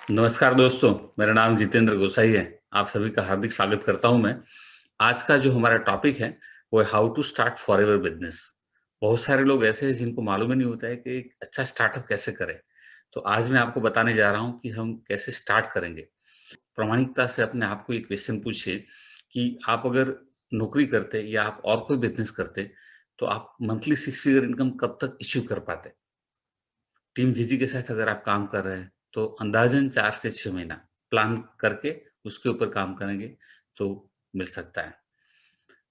नमस्कार दोस्तों, मेरा नाम जितेंद्र गोसाई है। आप सभी का हार्दिक स्वागत करता हूँ मैं। आज का जो हमारा टॉपिक है, वो है how to start forever business. बहुत सारे लोग ऐसे हैं जिनको मालूम ही नहीं होता है कि एक अच्छा स्टार्टअप कैसे करें। तो आज मैं आपको बताने जा रहा हूँ कि हम कैसे स्टार्ट करेंगे। प्रामाणिकता से अपने आप को ये क्वेश्चन पूछिए कि आप अगर नौकरी करते या आप और कोई बिज़नेस करते, तो आप मंथली 6 फिगर इनकम कब तक अचीव कर पाते? टीम जीजी के साथ अगर आप काम कर रहे हैं, तो अंदाज़न 4 से 6 महीना प्लान करके उसके ऊपर काम करेंगे, तो मिल सकता है।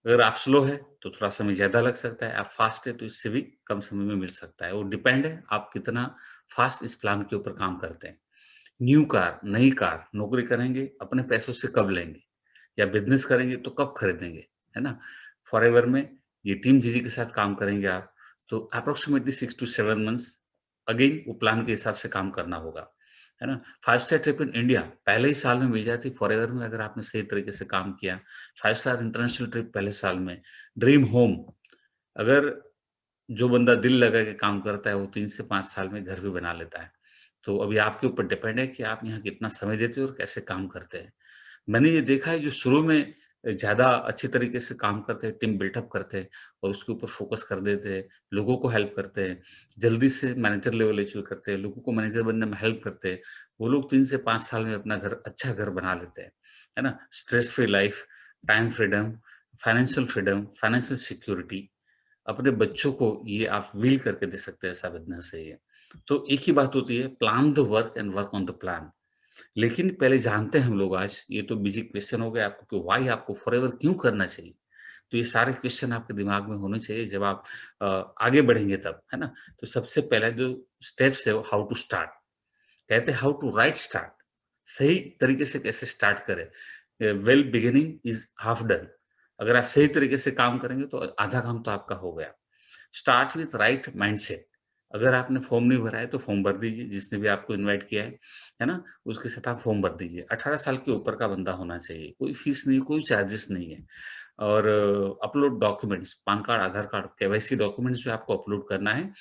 अगर आप स्लो हैं, तो थोड़ा समय ज़्यादा लग सकता है, आप फ़ास्ट हैं, तो इससे भी कम समय में मिल सकता है। वो डिपेंड है, आप कितना फ़ास्ट इस प्लान के ऊपर काम करते हैं। न्यू कार, नई कार, नौकरी करेंगे, अपने पैसों से कब लेंगे? या बिज़नेस करेंगे, तो कब खरीदेंगे? है ना? फॉरएवर में ये टीम जीजी के साथ काम करेंगे आप, तो अप्रॉक्सिमेटली 6 टू 7 मंथ्स अगेन वो प्लान के हिसाब से काम करना होगा, है ना? 5 स्टार ट्रिप इन इंडिया पहले ही साल में मिल जाती फॉरएवर में अगर आपने सही तरीके से काम किया। 5 स्टार इंटरनेशनल ट्रिप पहले साल में, ड्रीम होम अगर जो बंदा दिल लगा के काम करता है, वो 3 से 5 साल में घर भी बना लेता है। तो अभी आपके ऊपर डिपेंड है कि आप यहाँ कितना समय देते हो और कैसे काम करते हैं। मैंने ये देखा है जो शुरू में ज़्यादा अच्छी तरीके से काम करते हैं, टीम बिल्डअप करते हैं और उसके ऊपर फ़ोकस कर देते हैं, लोगों को हेल्प करते हैं, जल्दी से मैनेजर लेवल अचीव करते हैं, लोगों को मैनेजर बनने में हेल्प करते हैं। वो लोग 3 से 5 साल में अपना घर अच्छा घर बना लेते हैं, है ना? Stress free life, time freedom, financial security अपने बच्चों को ये आप व्हील करके दे सकते हैं, ऐसा बिज़नेस है ये। तो एक ही बात होती है plan the work and work on the plan. लेकिन पहले जानते हैं हम लोग आज, ये तो बेसिक क्वेश्चन हो गया आपको कि व्हाई आपको फॉरएवर क्यों करना चाहिए? तो ये सारे क्वेश्चन आपके दिमाग में होने चाहिए जब आप आगे बढ़ेंगे तब, है ना? तो सबसे पहला जो स्टेप्स है वो हाउ टू स्टार्ट। कहते हैं हाउ टू राइट स्टार्ट। सही तरीके से कैसे स्टार्ट करें? Well beginning is half done. अगर आप सही तरीके से काम करेंगे तो आधा काम तो आपका हो गया। Start with right mindset. अगर आपने फॉर्म नहीं भरा है तो फॉर्म भर दीजिए, जिसने भी आपको इनवाइट किया है ना? उसके साथ आप फॉर्म भर दीजिए। 18 साल के ऊपर का बंदा होना चाहिए, कोई फीस नहीं, कोई चार्जेस नहीं है। और अपलोड डॉक्यूमेंट्स, पैन कार्ड, आधार कार्ड, केवाईसी डॉक्यूमेंट्स जो आपको अपलोड करना है।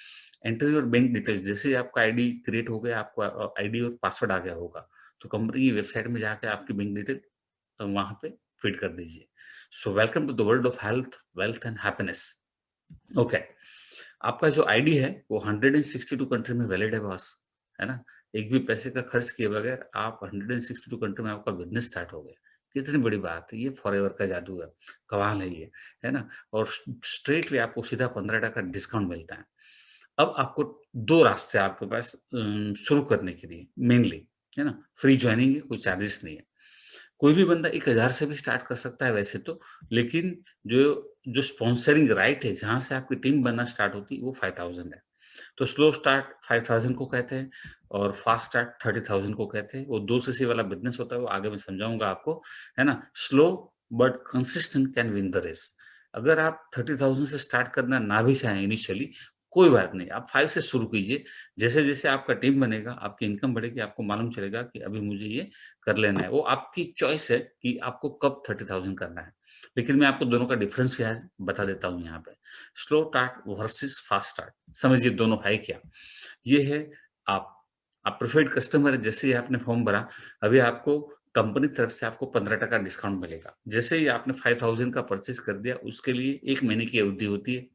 एंटर योर बैंक डिटेल्स, जैसे ही आपका आईडी क्रिएट हो गया, आपका आईडी और पासवर्ड आ गया होगा, तो कंपनी की वेबसाइट में जाके आपकी बैंक डिटेल वहाँ पे फीड कर दीजिए। So welcome to the world of health, wealth and happiness. Okay. आपका जो आईडी है वो 162 कंट्री में वैलिड है बॉस, है ना? एक भी पैसे का खर्च किए बगैर आप 162 कंट्री में आपका बिज़नेस स्टार्ट हो गया। कितनी बड़ी बात है, ये फॉरएवर का जादू है, कमाल है ना? और स्ट्रेट वे आपको सीधा 15% डिस्काउंट मिलता है। अब आपको 2 रास्ते हैं आपके पास शुरू करने के लिए मेनली, है ना? फ्री जॉइनिंग है, कोई चार्जेस नहीं है। कोई भी बंदा 1000 से भी स्टार्ट कर सकता है वैसे तो, लेकिन जो जो स्पॉन्सरिंग राइट है, जहाँ से आपकी टीम बनना स्टार्ट होती है, वो 5000 है। तो स्लो स्टार्ट 5000 को कहते हैं और फास्ट स्टार्ट 30,000 को कहते हैं। वो 2 सीसी वाला बिज़नेस होता है, वो आगे मैं समझाऊँगा आपको, है ना? Slow but consistent can win the race. अगर आप 30,000 से स्टार्ट करना ना भी चाहें इनिशियली, कोई बात नहीं, आप 5 से शुरू कीजिए। जैसे-जैसे आपका टीम बनेगा, आपकी इनकम बढ़ेगी, आपको मालूम चलेगा कि अभी मुझे ये कर लेना है। वो आपकी चॉइस है कि आपको कब 30,000 करना है। लेकिन मैं आपको दोनों का डिफरेंस भी आज बता देता हूँ यहाँ पे। Slow start versus fast start, समझिए दोनों है क्या? ये है आप आप प्रिफर्ड कस्टमर है, जैसे ही आपने फॉर्म भरा, अभी आपको कंपनी तरफ से आपको 15% डिस्काउंट मिलेगा। जैसे ही आपने 5000 का परचेज़ कर दिया, उसके लिए 1 महीने की अवधि होती है।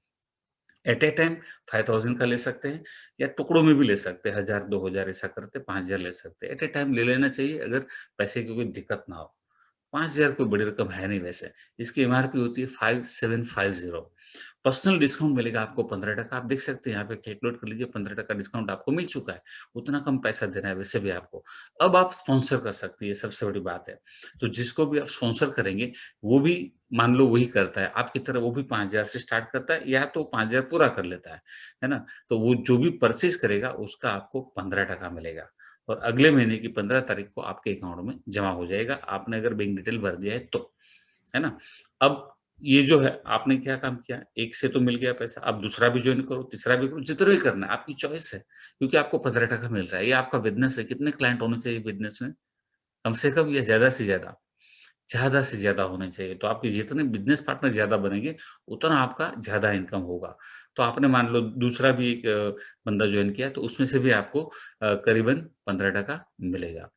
एट ए टाइम 5000 का ले सकते हैं या टुकड़ों में भी ले सकते हैं, 1000, 2000 ऐसा करते 5000 ले सकते हैं। एट ए टाइम ले लेना चाहिए अगर पैसे की कोई दिक्कत ना हो। 5000 कोई बड़ी रकम है नहीं वैसे। इसकी एमआरपी होती है 5750। पर्सनल डिस्काउंट मिलेगा आपको 15%। आप देख सकते हैं यहाँ पे कैलकुलेट कर लीजिए, 15% डिस्काउंट आपको मिल चुका है। उतना कम पैसा देना है वैसे भी आपको। अब आप स्पॉन्सर कर सकती है, सबसे बड़ी बात है। तो जिसको भी आप स्पॉन्सर करेंगे, वो भी मान लो वही करता है, आपकी तरह वो भी 5000 से स्टार्ट करता है या तो 5000 पूरा कर लेता है ना? तो वो जो भी परचेज़ करेगा उसका आपको 15% मिलेगा और अगले महीने की 15 तारीख को आपके अकाउंट में जमा हो जाएगा, आपने अगर बैंक डिटेल भर दिया है तो, है ना? अब ये जो है आपने क्या काम किया, एक से तो मिल गया पैसा, अब दूसरा भी जॉइन करो, तीसरा भी करो, जितना भी करना है आपकी चॉइस है, क्योंकि आपको 15% मिल रहा है, ये आपका बिज़नेस है, कितने क्लाइंट होने चाहिए बिज़नेस में? कम से कम या ज़्यादा से ज़्यादा? ज़्यादा से ज़्यादा होने चाहिए। तो आपके जितने बिज़नेस पार्टनर ज़्यादा बनेंगे, उतना आपका ज़्यादा इनकम होगा। तो आपने मान लो दूसरा भी एक बंदा जॉइन किया, तो उसमें से भी आपको करीबन 15% मिलेगा।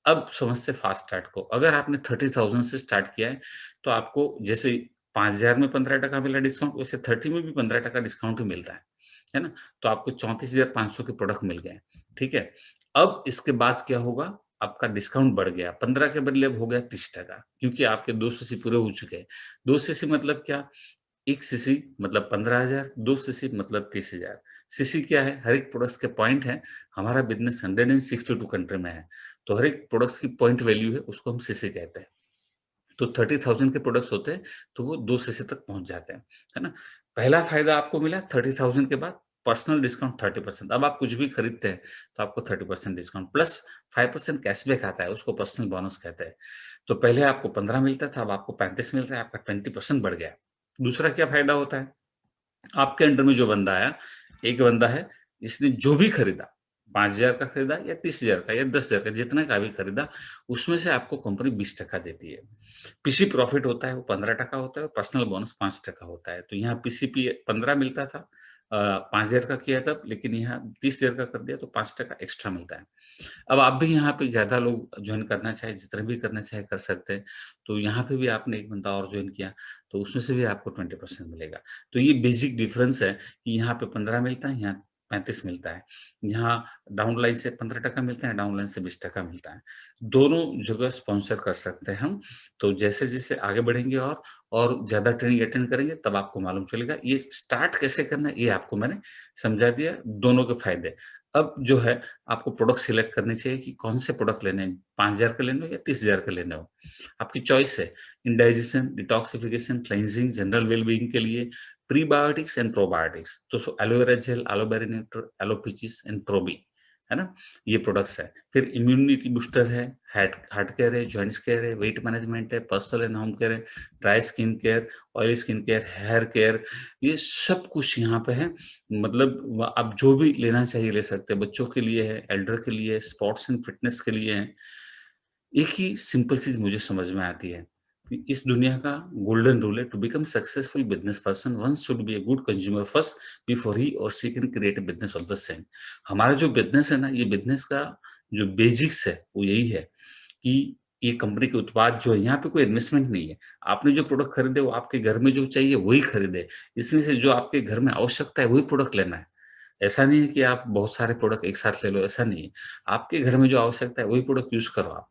अब समझते फास्ट स्टार्ट को। अगर आपने 30,000 से स्टार्ट किया है, तो आपको जैसे 5,000 में 15% मिला डिस्काउंट, वैसे 30 में भी 15% डिस्काउंट ही मिलता है ना? तो आपको 34,500 के प्रोडक्ट मिल गए, ठीक है? अब इसके बाद क्या होगा, आपका डिस्काउंट बढ़ गया, 15 के बदले अब हो गया 30% क्योंकि आपके 2 सीसी पूरे हो चुके हैं। 2 सीसी मतलब क्या? 1 सीसी मतलब 15,000, 2 सीसी मतलब 30,000। सीसी क्या है? हर एक प्रोडक्ट्स के पॉइंट हैं। हमारा बिज़नेस 162 कंट्री में है, तो हर एक प्रोडक्ट्स की पॉइंट वैल्यू है, उसको हम सीसी कहते हैं। तो 30,000 के प्रोडक्ट्स होते हैं, तो वो 2 सीसी तक पहुँच जाते हैं, है ना? पहला फ़ायदा आपको मिला 30,000 के बाद पर्सनल डिस्काउंट 30%। अब आप कुछ भी खरीदते हैं, तो आपको 30% डिस्काउंट प्लस 5% कैशबैक आता है, उसको पर्सनल बोनस कहते हैं। तो पहले आपको 15 मिलता था, अब आपको 35 मिल रहा है, आपका 20% बढ़ गया। दूसरा क्या फ़ायदा होता है? आपके अंडर में जो बंदा आया, एक बंदा है, इसने जो भी खरीदा, 5,000 का खरीदा या 30,000 का या 10,000 का, जितने का भी खरीदा, उसमें से आपको कंपनी 20% देती है। पीसी प्रॉफिट होता है, वो 15% होता है और पर्सनल बोनस 5% होता है। तो यहाँ पीसीपी 15 मिलता था 5,000 का किया तब, लेकिन यहाँ 30,000 का कर दिया तो 5% एक्स्ट्रा मिलता है। अब आप भी यहाँ पे ज़्यादा लोग जॉइन करना चाहे, जितने भी करना चाहे कर सकते हैं। तो यहाँ पे भी आपने एक बंदा और जॉइन किया, तो उसमें से भी आपको 20% मिलेगा। तो ये बेसिक डिफरेंस है कि यहाँ पे 15 मिलता है, यहाँ 35 मिलता है। यहाँ डाउनलाइन से 15% मिलता है, डाउनलाइन से 20% मिलता है। दोनों जगह स्पॉन्सर कर सकते हैं हम। तो जैसे-जैसे आगे बढ़ेंगे और ज़्यादा ट्रेनिंग अटेंड करेंगे, तब आपको मालूम चलेगा। ये स्टार्ट कैसे करना है, ये आपको मैंने समझा दिया, दोनों के फ़ायदे। अब जो है आपको प्रोडक्ट सिलेक्ट करनी चाहिए कि कौन से प्रोडक्ट लेने हैं, 5,000 के लेने हो या 30,000 के लेने हो। आपकी चॉइस है। Indigestion, detoxification, cleansing, general well being के लिए प्रीबायोटिक्स एंड प्रोबायोटिक्स। तो aloe vera gel, aloe vera nectar, aloe peaches and probi, है ना? ये प्रोडक्ट्स हैं। फिर इम्यूनिटी बूस्टर है, हार्ट हार्ट केयर है, जॉइंट्स केयर है, वेट मैनेजमेंट है, पर्सनल एंड होम केयर है, dry skin care, oily skin care, hair care, ये सब कुछ यहाँ पे है। मतलब आप जो भी लेना चाहिए ले सकते हैं। बच्चों के लिए है, एल्डर के लिए है, स्पोर्ट्स एंड फिटनेस के लिए है। एक ही सिंपल चीज़ मुझे समझ में आती है कि इस दुनिया का गोल्डन रूल है, to become successful business person one should be a good consumer first before he और she can create a business of the same. हमारा जो बिज़नेस है ना, ये बिज़नेस का जो बेसिक्स है, वो यही है कि ये कंपनी के उत्पाद जो है, यहाँ पे कोई इन्वेस्टमेंट नहीं है। आपने जो प्रोडक्ट खरीदे, वो आपके घर में जो चाहिए, वही खरीदें। इसमें से जो आपके घर में आवश्यकता है, वही प्रोडक्ट लेना है। ऐसा नहीं है कि आप बहुत सारे प्रोडक्ट एक साथ ले लो, ऐसा नहीं है। आपके घर में जो आवश्यकता है, वही प्रोडक्ट यूज़ करो आप,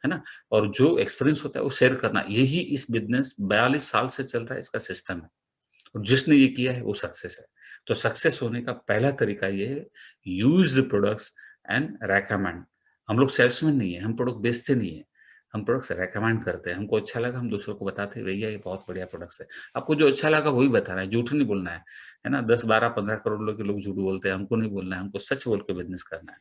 है ना? और जो एक्सपीरियंस होता है, वो शेयर करना। यही इस बिज़नेस 42 साल से चल रहा है, इसका सिस्टम है। और जिसने ये किया है, वो सक्सेस है। तो सक्सेस होने का पहला तरीका ये है, use the products and recommend. हम लोग सेल्समैन नहीं है, हम प्रोडक्ट बेचते नहीं है। हम प्रोडक्ट्स रिकमेंड करते हैं। हमको अच्छा लगा, हम दूसरों को बताते हैं, भैया ये बहुत बढ़िया प्रोडक्ट्स है। आपको जो अच्छा लगा वही बताना है, झूठ नहीं बोलना है ना? 10, 12, 15 करोड़ लोग के लोग झूठ बोलते हैं, हमको नहीं बोलना है, हमको सच बोल के बिज़नेस करना है।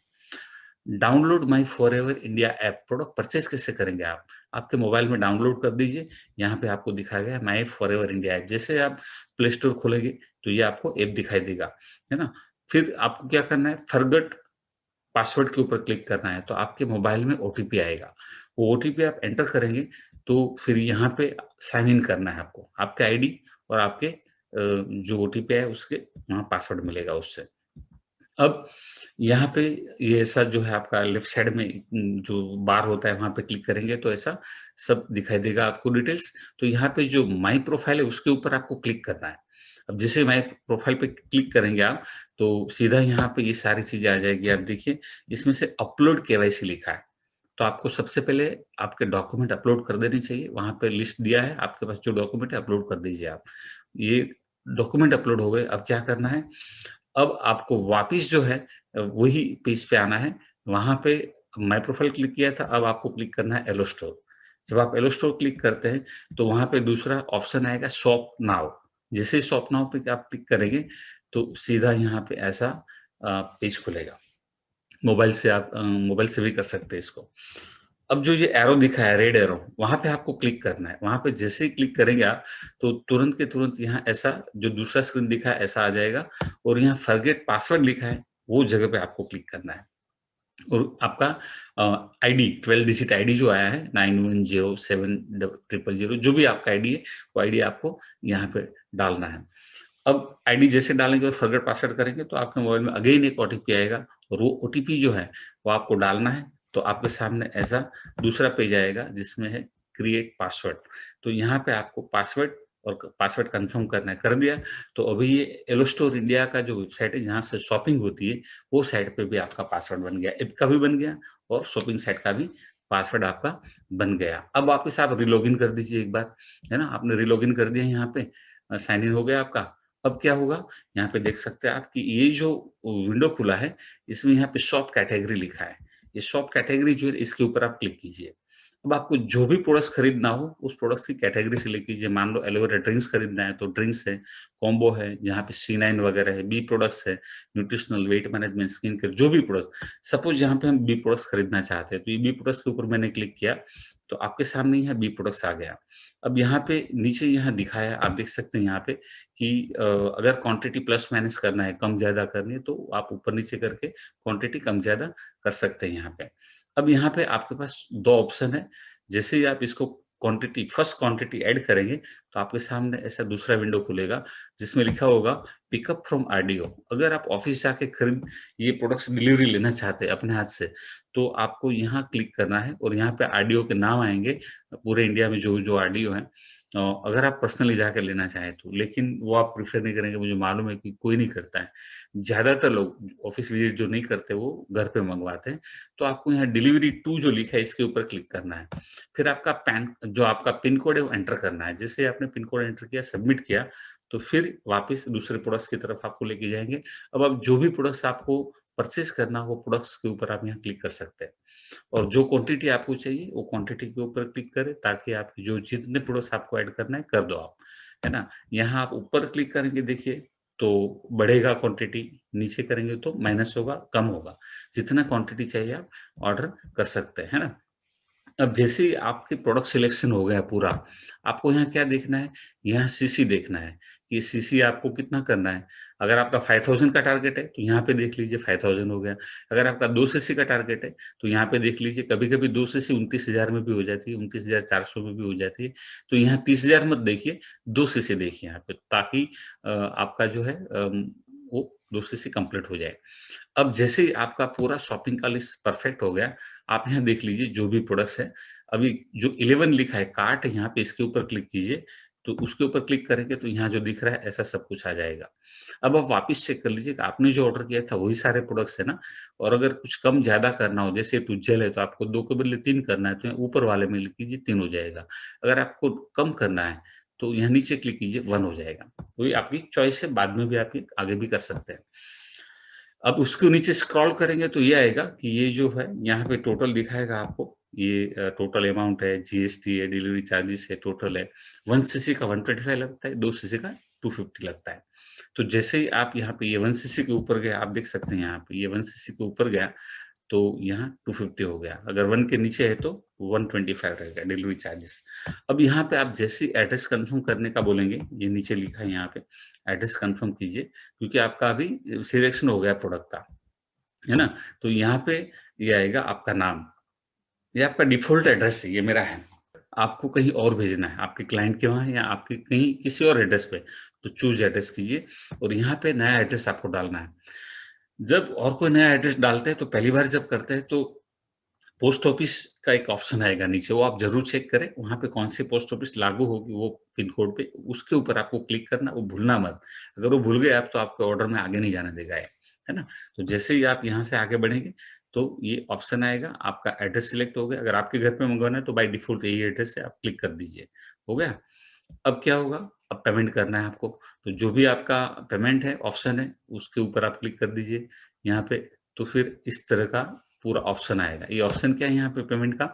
Download my forever India app. Product purchase कैसे करेंगे आप? आपके मोबाइल में डाउनलोड कर दीजिए, यहाँ पे आपको दिखाया गया है माई फॉरएवर इंडिया ऐप। जैसे आप प्ले स्टोर खोलेंगे, तो ये आपको ऐप दिखाई देगा, है ना? फिर आपको क्या करना है, फॉरगेट पासवर्ड के ऊपर क्लिक करना है, तो आपके मोबाइल में ओटीपी आएगा। वो ओटीपी आप एंटर करेंगे, तो फिर यहाँ पे साइन इन करना है आपको। आपके आईडी और आपके जो ओटीपी है उसके वहाँ पासवर्ड मिलेगा उससे। अब यहाँ पे ये ऐसा जो है आपका लेफ्ट साइड में जो बार होता है वहाँ पे क्लिक करेंगे तो ऐसा सब दिखाई देगा आपको डिटेल्स। तो यहाँ पे जो माई प्रोफाइल है उसके ऊपर आपको क्लिक करना है। अब जैसे माई प्रोफाइल पे क्लिक करेंगे आप तो सीधा यहाँ पे ये सारी चीज़ें आ जाएगी। आप देखिए इसमें से अपलोड केवाईसी लिखा है। तो आपको सबसे पहले आपके डॉक्यूमेंट अपलोड कर देने चाहिए। वहाँ पे लिस्ट दिया है, आपके पास जो डॉक्यूमेंट है अपलोड कर दीजिए आप। ये डॉक्यूमेंट अपलोड हो गए, अब क्या करना है? अब आपको वापिस जो है वही पेज पे आना है। वहाँ पे माय प्रोफाइल क्लिक किया था, अब आपको क्लिक करना है एलो स्टोर। जब आप एलो स्टोर क्लिक करते हैं, तो वहाँ पे दूसरा ऑप्शन आएगा शॉप नाउ। जैसे ही शॉप नाउ पे आप क्लिक करेंगे, तो सीधा यहाँ पे ऐसा पेज खुलेगा। मोबाइल से भी कर सकते हैं इसको। अब जो ये एरो दिखा है रेड एरो, वहाँ पे आपको क्लिक करना है। वहाँ पे जैसे ही क्लिक करेंगे आप, तो तुरंत के तुरंत यहाँ ऐसा जो दूसरा स्क्रीन दिखा है ऐसा आ जाएगा और यहाँ फॉरगेट पासवर्ड लिखा है, वो जगह पे आपको क्लिक करना है। और आपका आईडी 12 डिजिट आईडी जो आया है 910700 जो भी आपका आईडी है, वो आईडी आपको यहाँ पे डालना है। अब आईडी जैसे डालेंगे और फॉरगेट पासवर्ड करेंगे तो आपके मोबाइल में अगेन एक ओटीपी आएगा और वो ओटीपी जो है वो आपको डालना है। तो आपके सामने ऐसा दूसरा पेज आएगा जिसमें है क्रिएट पासवर्ड। तो यहाँ पे आपको पासवर्ड और पासवर्ड कंफर्म करना है, कर दिया तो अभी ये एलो स्टोर इंडिया का जो वेबसाइट है जहाँ से शॉपिंग होती है, वो साइट पे भी आपका पासवर्ड बन गया, ऐप का भी बन गया और शॉपिंग साइट का भी पासवर्ड आपका बन गया। अब वापस आप रीलॉगिन कर दीजिए एक बार, है ना? आपने रीलॉगिन कर दिया यहाँ पे, साइन इन हो गया आपका। अब क्या होगा, यहाँ पे देख सकते हैं आप कि ये जो विंडो खुला है, इसमें यहाँ पे शॉप कैटेगरी लिखा है। ये शॉप कैटेगरी जो है इसके ऊपर आप क्लिक कीजिए। अब आपको जो भी प्रोडक्ट्स खरीदना हो उस प्रोडक्ट्स की कैटेगरी सेलेक्ट कीजिए। मान लो एलोवेरा ड्रिंक्स खरीदना है तो ड्रिंक्स है, कॉम्बो है जहाँ पे C9 वगैरह है, बी प्रोडक्ट्स है, nutritional, weight management, skin care, जो भी प्रोडक्ट्स, सपोज यहाँ पे हम बी प्रोडक्ट्स खरीदना चाहते हैं तो ये बी प्रोडक्ट्स के ऊपर मैंने क्लिक किया तो आपके सामने यहाँ बी प्रोडक्ट्स आ गया। अब यहाँ पे नीचे यहाँ दिखाया, आप देख सकते हैं यहाँ पे कि अगर क्वांटिटी प्लस माइनस करना है, कम ज्यादा करनी है तो आप ऊपर नीचे करके क्वांटिटी कम ज्यादा कर सकते हैं यहाँ पे। अब यहाँ पे आपके पास दो ऑप्शन है, जैसे ही आप इसको क्वांटिटी, फर्स्ट क्वांटिटी ऐड करेंगे तो आपके सामने ऐसा दूसरा विंडो खुलेगा जिसमें लिखा होगा पिकअप फ्रॉम आरडीओ। अगर आप ऑफिस जाके खरीद ये प्रोडक्ट्स डिलीवरी लेना चाहते हैं अपने हाथ से तो आपको यहाँ क्लिक करना है और यहाँ पे आरडीओ के नाम आएंगे पूरे इंडिया में जो जो आरडीओ है। अगर आप पर्सनली जाकर लेना चाहें तो, लेकिन वो आप प्रेफर नहीं करेंगे, मुझे मालूम है कि कोई नहीं करता है। ज्यादातर लोग ऑफिस विजिट जो नहीं करते वो घर पे मंगवाते हैं। तो आपको यहाँ डिलीवरी टू जो लिखा है इसके ऊपर क्लिक करना है। फिर आपका जो आपका पिन कोड है वो एंटर करना है। जैसे आपने पिन कोड एंटर किया, सबमिट किया, तो फिर वापस दूसरे प्रोडक्ट्स की तरफ आपको लेके जाएंगे। अब आप जो भी प्रोडक्ट्स आपको परचेज करना हो प्रोडक्ट्स के ऊपर आप यहाँ क्लिक कर सकते हैं और जो क्वांटिटी आपको चाहिए वो क्वांटिटी के ऊपर क्लिक करें ताकि आप जो जितने प्रोडक्ट्स आपको ऐड करना है कर दो आप, है ना? यहाँ आप ऊपर क्लिक करेंगे, देखिए तो बढ़ेगा क्वांटिटी, नीचे करेंगे तो माइनस होगा, कम होगा। जितना क्वांटिटी चाहिए आप ऑर्डर कर सकते हैं, है ना? अब जैसे ही आपके प्रोडक्ट सिलेक्शन हो गया पूरा, आपको यहाँ क्या देखना है, यहाँ सीसी देखना है कि सीसी आपको कितना करना है। अगर आपका 5000 का टारगेट है तो यहाँ पे देख लीजिए 5000 हो गया। अगर आपका 2 सीसी का टारगेट है तो यहाँ पे देख लीजिए, कभी-कभी 2 सीसी 29,000 में भी हो जाती है, 29,400 में भी हो जाती है। तो यहाँ 30,000 मत देखिए, 2 सीसी देखिए यहाँ पे, ताकि आपका जो है वो 2 सीसी कंप्लीट हो जाए। अब जैसे ही आपका पूरा शॉपिंग का लिस्ट परफेक्ट हो गया, आप यहाँ देख लीजिए जो भी प्रोडक्ट्स हैं, अभी जो 11 लिखा है कार्ट, यहाँ पे इसके ऊपर क्लिक कीजिए, तो उसके ऊपर क्लिक करेंगे तो यहाँ जो दिख रहा है ऐसा सब कुछ आ जाएगा। अब आप वापस चेक कर लीजिए कि आपने जो ऑर्डर किया था वही सारे प्रोडक्ट्स है ना? और अगर कुछ कम ज़्यादा करना हो, जैसे टुज्जल है तो आपको 2 के बदले 3 करना है तो यहाँ ऊपर वाले में लिख कीजिए 3 हो जाएगा। अगर आपको कम करना है तो यहाँ नीचे क्लिक कीजिए 1 हो जाएगा। तो ये आपकी चॉइस है, बाद में भी आप ये आगे भी कर सकते हैं। अब उसको नीचे स्क्रॉल करेंगे तो ये आएगा कि ये जो है यहाँ पे टोटल दिखाएगा आपको, ये टोटल अमाउंट है, जीएसटी है, डिलीवरी चार्जेस है, टोटल है। 1 सीसी का 125 लगता है, 2 सीसी का 250 लगता है। तो जैसे ही आप यहाँ पे ये 1 सीसी के ऊपर गए, आप देख सकते हैं यहाँ पे ये 1 सीसी के ऊपर गया तो यहाँ 250 हो गया। अगर 1 के नीचे है तो 125 रहेगा डिलीवरी चार्जेस। अब यहाँ पे आप जैसे ही एड्रेस कंफर्म करने का बोलेंगे, ये नीचे लिखा है यहाँ पे, एड्रेस कंफर्म कीजिए क्योंकि आपका अभी सिलेक्शन हो गया प्रोडक्ट का, है ना? तो यहाँ पे ये आएगा आपका नाम, ये आपका डिफ़ॉल्ट एड्रेस है, ये मेरा है। आपको कहीं और भेजना है, आपके क्लाइंट के वहाँ या आपके कहीं किसी और एड्रेस पे, तो चूज़ एड्रेस कीजिए और यहाँ पे नया एड्रेस आपको डालना है। जब और कोई नया एड्रेस डालते हैं तो पहली बार जब करते हैं तो पोस्ट ऑफिस का एक ऑप्शन आएगा नीचे, वो आप ज़रूर चेक करें, वहाँ पे कौन सी पोस्ट ऑफिस लागू होगी वो पिन कोड पे, उसके ऊपर आपको क्लिक करना, वो भूलना मत। अगर वो भूल गए आप तो आपके ऑर्डर में आगे नहीं जाने देगा ये, है ना? तो जैसे ही आप यहाँ से आगे बढ़ेंगे, तो ये ऑप्शन आएगा, आपका एड्रेस सिलेक्ट हो गया, अगर आपके घर पे मँगवाना है तो बाय डिफ़ॉल्ट यही एड्रेस है, आप क्लिक कर दीजिए, हो गया? अब क्या होगा, अब पेमेंट करना है आपको, तो जो भी आपका पेमेंट है, ऑप्शन है, उसके ऊपर आप क्लिक कर दीजिए यहाँ पे, तो फिर इस तरह का पूरा ऑप्शन आएगा। ये ऑप्शन क्या है यहाँ पे पेमेंट का,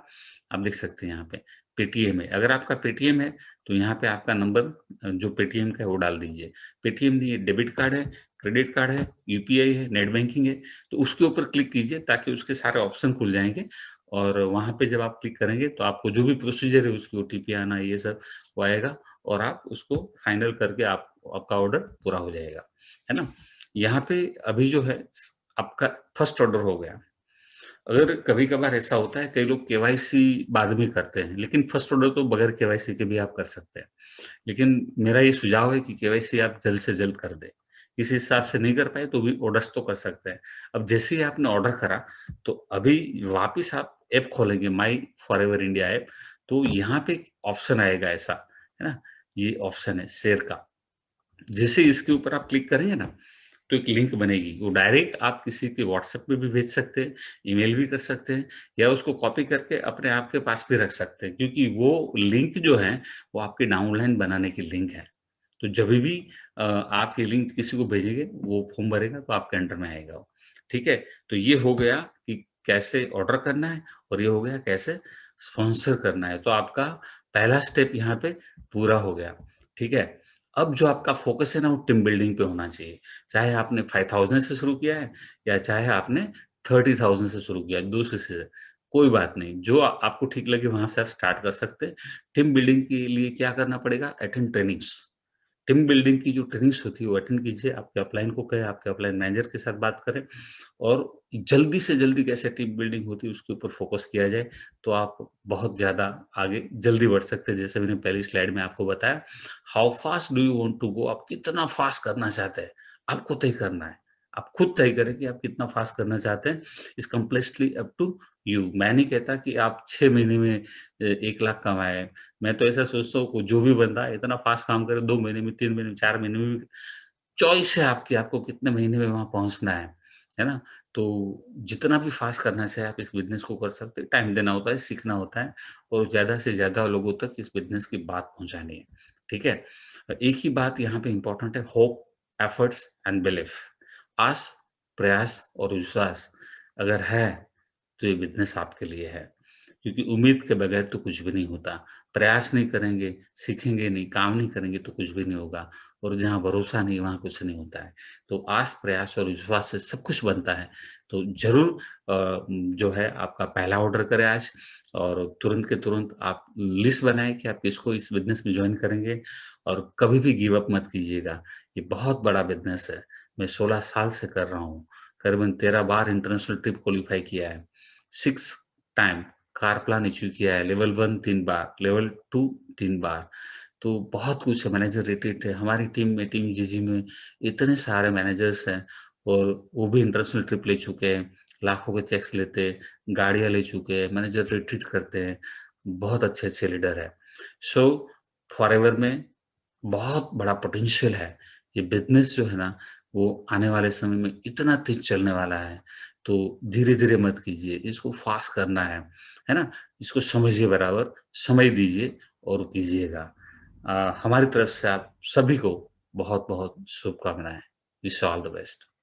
आप देख सकते हैं यहाँ पे, पेटीएम है। अगर आपका पेटीएम है, तो यहाँ पे आपका नंबर जो पेटीएम का है वो डाल दीजिए। पेटीएम नहीं है, डेबिट कार्ड है, क्रेडिट कार्ड है, यूपीआई है, नेट बैंकिंग है, तो उसके ऊपर क्लिक कीजिए ताकि उसके सारे ऑप्शन खुल जाएँगे और वहाँ पे जब आप क्लिक करेंगे, तो आपको जो भी प्रोसीजर है उसकी ओटीपी आना, ये सब वो आएगा और आप उसको फाइनल करके आपका ऑर्डर पूरा हो जाएगा, है ना? यहाँ पे अभी जो है आपका फर्स्ट ऑर्डर हो गया। अगर कभी-कभार ऐसा होता है, कई लोग केवाईसी बाद में करते हैं, लेकिन फर्स्ट ऑर्डर तो बगैर केवाईसी के भी आप कर सकते हैं। लेकिन मेरा ये सुझाव है कि केवाईसी आप जल्द से जल्द कर दें, किसी हिसाब से नहीं कर पाए तो भी ऑर्डर्स तो कर सकते हैं। अब जैसे ही आपने ऑर्डर करा, तो अभी वापिस आप ऐप खोलेंगे माई फॉरएवर इंडिया ऐप, तो यहाँ पे एक ऑप्शन आएगा ऐसा, है ना? ये ऑप्शन है शेयर का। जैसे ही इसके ऊपर आप क्लिक करेंगे ना, तो एक लिंक बनेगी, वो डायरेक्ट आप किसी के व्हाट्सएप पे भी भेज सकते हैं, ईमेल भी कर सकते हैं या उसको कॉपी करके अपने आप के पास भी रख सकते हैं, क्योंकि वो लिंक जो है, वो आपकी डाउनलाइन बनाने की लिंक है। तो जभी भी आप ये लिंक किसी को भेजेंगे, वो फॉर्म भरेगा तो आपके अंडर में आएगा वो, ठीक है? तो ये हो गया कि कैसे ऑर्डर करना है और ये हो गया कैसे स्पॉन्सर करना है। तो आपका पहला स्टेप यहाँ पे पूरा हो गया, ठीक है? अब जो आपका फ़ोकस है ना, वो टीम बिल्डिंग पे होना चाहिए। चाहे आपने 5000 से शुरू किया है या चाहे आपने 30,000 से शुरू किया है, दूसरे से, कोई बात नहीं। जो आपको ठीक लगे वहाँ से आप स्टार्ट कर सकते हैं। टीम बिल्डिंग के लिए क्या करना पड़ेगा? Attend trainings. टीम बिल्डिंग की जो ट्रेनिंग्स होती है वो अटेंड कीजिए, आपके अपलाइन को कहें, आपके अपलाइन मैनेजर के साथ बात करें और जल्दी से जल्दी कैसे टीम बिल्डिंग होती है उसके ऊपर फोकस किया जाए, तो आप बहुत ज़्यादा आगे जल्दी बढ़ सकते हैं। जैसे मैंने पहली स्लाइड में आपको बताया, how fast do you want to go, आप कितना फास्ट करना चाहते हैं, आपको तय करना है। आप खुद तय करें कि आप कितना फास्ट करना चाहते हैं, it's completely up to you. मैं नहीं कहता कि आप 6 महीने में 1 लाख कमाएँ, मैं तो ऐसा सोचता हूँ कि जो भी बंदा इतना फास्ट काम करे 2 महीने में, 3 महीने में, 4 महीने में भी चॉइस है आपकी, आपको कितने महीने में वहाँ पहुँचना है ना? तो जितना भी फास्ट करना चाहे आप इस बिज़नेस को कर सकते हैं, टाइम देना होता है, सीखना होता है और ज़्यादा से ज़्यादा लोगों तक इस बिज़नेस की बात पहुँचानी है, ठीक है? एक ही बात यहाँ पे इम्पोर्टेंट है, होप, एफर्ट्स एंड बिलीफ। आस, प्रयास और विश्वास अगर है, तो ये बिज़नेस आपके लिए है। क्योंकि उम्मीद के बगैर तो कुछ भी नहीं होता। प्रयास नहीं करेंगे, सीखेंगे नहीं, काम नहीं करेंगे तो कुछ भी नहीं होगा और जहाँ भरोसा नहीं, वहाँ कुछ नहीं होता है। तो आस, प्रयास और विश्वास से सब कुछ बनता है। तो ज़रूर जो है आपका पहला ऑर्डर करें आज और तुरंत के तुरंत आप लिस्ट बनाएँ कि आप किसको इस बिज़नेस में जॉइन करेंगे और कभी भी गिव अप मत कीजिएगा। ये बहुत बड़ा बिज़नेस है। मैं 16 साल से कर रहा हूँ। करीबन 13 बार इंटरनेशनल ट्रिप क्वालीफाई किया है। 6 टाइम कार प्लान अचीव किया है, लेवल 1 3 बार, लेवल 2 3 बार। तो बहुत कुछ है, मैनेजर रेटेड है। हमारी टीम में, टीम जीजी में इतने सारे मैनेजर्स हैं और वो भी इंटरनेशनल ट्रिप ले चुके हैं, लाखों के चेक्स लेते हैं, गाड़ियाँ ले चुके हैं, मैनेजर रिट्रीट करते हैं, बहुत अच्छे-अच्छे लीडर हैं। सो फॉरएवर में बहुत बड़ा पोटेंशियल है। ये बिज़नेस जो है ना, वो आने वाले समय में इतना तेज़ चलने वाला है, तो धीरे-धीरे मत कीजिए, इसको फ़ास्ट करना है ना? इसको समझिए बराबर, समय दीजिए और कीजिएगा। हमारी तरफ से आप सभी को बहुत-बहुत शुभकामनाएँ। Wish you all the best.